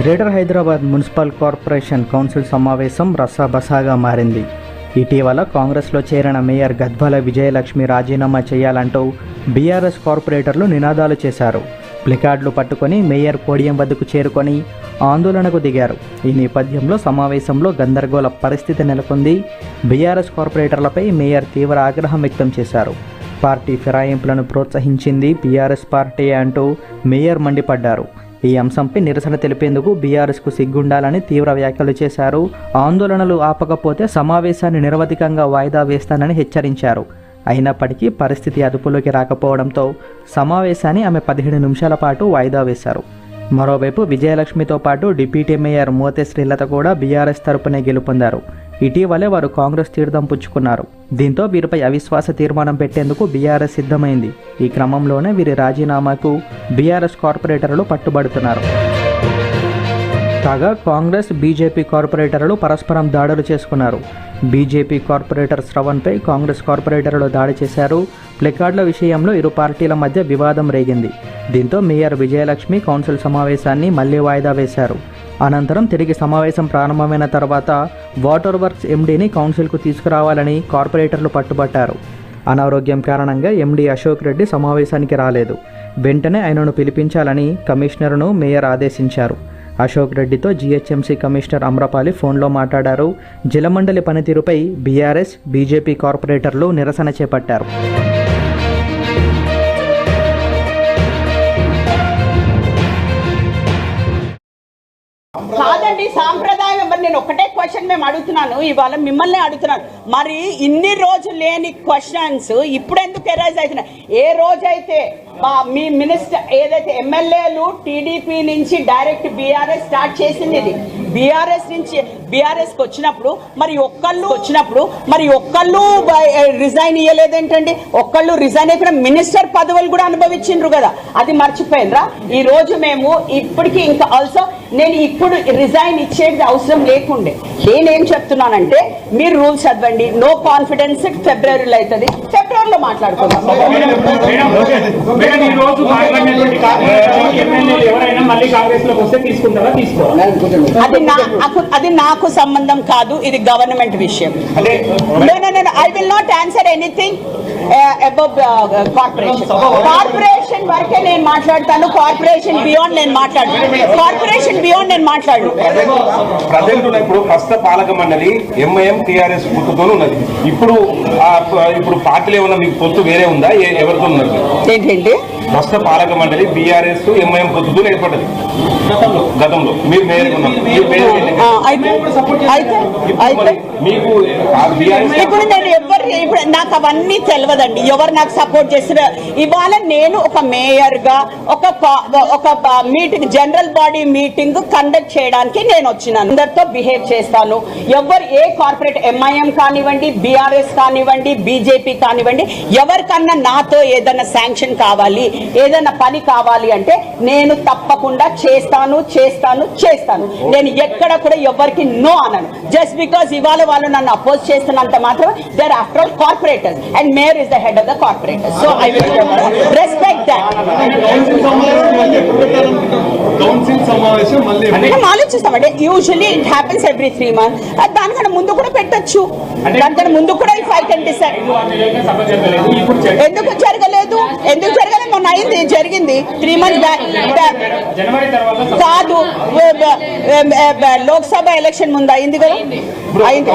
Greater Hyderabad municipal corporation council సమావేశం రసాబసాగా మారింది. ఇటీవల కాంగ్రెస్లో చేరిన మేయర్ గద్వాల విజయలక్ష్మి రాజీనామా చేయాలంటూ బీఆర్ఎస్ కార్పొరేటర్లు నినాదాలు చేశారు. ప్లికార్డులు పట్టుకొని మేయర్ పోడియం వద్దకు చేరుకొని ఆందోళనకు దిగారు. ఈ నేపథ్యంలో సమావేశంలో గందరగోళ పరిస్థితి నెలకొంది. బీఆర్ఎస్ కార్పొరేటర్లపై మేయర్ తీవ్ర ఆగ్రహం వ్యక్తం చేశారు. పార్టీ ఫిరాయింపులను ప్రోత్సహించింది బీఆర్ఎస్ పార్టీ అంటూ మేయర్ మండిపడ్డారు. ఈ అంశంపై నిరసన తెలిపేందుకు బీఆర్ఎస్కు సిగ్గుండాలని తీవ్ర వ్యాఖ్యలు చేశారు. ఆందోళనలు ఆపకపోతే సమావేశాన్ని నిరవధికంగా వాయిదా వేస్తానని హెచ్చరించారు. అయినప్పటికీ పరిస్థితి అదుపులోకి రాకపోవడంతో సమావేశాన్ని ఆమె 17 నిమిషాల పాటు వాయిదా వేశారు. మరోవైపు విజయలక్ష్మితో పాటు డిప్యూటీ మేయర్ మోతే శ్రీలత కూడా బీఆర్ఎస్ తరపునే గెలుపొందారు. ఇటీవలే వారు కాంగ్రెస్ తీర్థం పుచ్చుకున్నారు. దీంతో వీరిపై అవిశ్వాస తీర్మానం పెట్టేందుకు బీఆర్ఎస్ సిద్ధమైంది. ఈ క్రమంలోనే వీరి రాజీనామాకు బీఆర్ఎస్ కార్పొరేటర్లు పట్టుబడుతున్నారు. కాగా కాంగ్రెస్ బీజేపీ కార్పొరేటర్లు పరస్పరం దాడులు చేసుకున్నారు. బీజేపీ కార్పొరేటర్ శ్రవణ్పై కాంగ్రెస్ కార్పొరేటర్లు దాడి చేశారు. ప్లెకార్డుల విషయంలో ఇరు పార్టీల మధ్య వివాదం రేగింది. దీంతో మేయర్ విజయలక్ష్మి కౌన్సిల్ సమావేశాన్ని మళ్లీ వాయిదా వేశారు. అనంతరం తిరిగి సమావేశం ప్రారంభమైన తర్వాత వాటర్ వర్క్స్ ఎండీని కౌన్సిల్కు తీసుకురావాలని కార్పొరేటర్లు పట్టుబట్టారు. అనారోగ్యం కారణంగా ఎండీ అశోక్ రెడ్డి సమావేశానికి రాలేదు. వెంటనే ఆయనను పిలిపించాలని కమిషనర్ను మేయర్ ఆదేశించారు. అశోక్ రెడ్డితో జీహెచ్ఎంసీ కమిషనర్ అమ్రపాలి ఫోన్లో మాట్లాడారు. జలమండలి పనితీరుపై బీఆర్ఎస్, బీజేపీ కార్పొరేటర్లు నిరసన చేపట్టారు. కాదండి, సాంప్రదాయం. నేను ఒకటే క్వశ్చన్ మేము అడుగుతున్నాను, ఇవాళ మిమ్మల్ని అడుగుతున్నాను. మరి ఇన్ని రోజులు లేని క్వశ్చన్స్ ఇప్పుడు ఎందుకు ఎరైజ్ అవుతున్నాయి? ఏ రోజైతే మీ మినిస్టర్ ఏదైతే ఎమ్మెల్యేలు టీడీపీ నుంచి డైరెక్ట్ బీఆర్ఎస్ స్టార్ట్ చేసింది, ఇది బీఆర్ఎస్ నుంచి బీఆర్ఎస్కి వచ్చినప్పుడు మరి ఒక్కళ్ళు రిజైన్ ఇయ్యలేదేంటండి? ఒక్కళ్ళు రిజైన్ అయిపోయిన మినిస్టర్ పదవులు కూడా అనుభవించిండ్రు కదా, అది మర్చిపోయినరా? ఈ రోజు మేము ఇప్పటికీ ఇంకా ఆల్సో నేను ఇప్పుడు రిజైన్ ఇచ్చేది అవసరం లేకుండే. నేనేం చెప్తున్నానంటే మీరు రూల్స్ చదవండి. నో కాన్ఫిడెన్స్ ఫిబ్రవరిలో అవుతుంది, ఫిబ్రవరిలో మాట్లాడుకుందాం. అది నాకు సంబంధం కాదు, ఇది గవర్నమెంట్ విషయం. I will not answer anything above corporation వరకే నేను మాట్లాడతాను. కార్పొరేషన్ బియాండ్ నేను మాట్లాడు. ఇప్పుడు ప్రస్తుత పాలక మండలి ఎంఐఎం టీఆర్ఎస్ పొత్తుతో ఉన్నది. ఇప్పుడు పార్టీలు ఏమన్నా మీకు పొత్తు వేరే ఉందా? ఎవరితో ఉన్నది? ఏంటండి? ప్రస్తుత పాలక మండలి బీఆర్ఎస్ ఎంఐఎం పొత్తుతో ఏర్పడ్డది గతంలో. మీరు ఇప్పుడు నేను ఇప్పుడు నాకు అవన్నీ తెలియదండి, ఎవరు నాకు సపోర్ట్ చేస్తున్నారు. ఇవాళ నేను ఒక మేయర్ గా ఒక meeting, general body meeting conduct చేయడానికి నేను వచ్చినాను. అందరితో బిహేవ్ చేస్తాను. ఎవరు ఏ కార్పొరేట్ ఎంఐఎం కానివ్వండి, బీఆర్ఎస్ కానివ్వండి, బీజేపీ కానివ్వండి, ఎవరికన్నా నాతో ఏదైనా శాంక్షన్ కావాలి, ఏదైనా పని కావాలి అంటే నేను తప్పకుండా చేస్తాను. నేను ఎక్కడ కూడా ఎవరికి నో అనను. జస్ట్ బికాస్ ఇవాళ వాళ్ళు నన్ను అపోజ్ చేస్తున్నంత మాత్రం there after all corporators and mayor is the head of the corporators. So I will respect that. మనం ఆలోచిస్తామంటే usually it happens every 3 months. దానికన్నా ముందు కూడా పెట్టచ్చు, దానికన్నా ముందు కూడా ఇఫ్ ఐ కెన్ డిసైడ్. ఎందుకు జరగలేదు? మొన్న జరిగింది 3 months కాదు. లోక్సభ ఎలక్షన్ ముందు అయింది కదా, అయింది.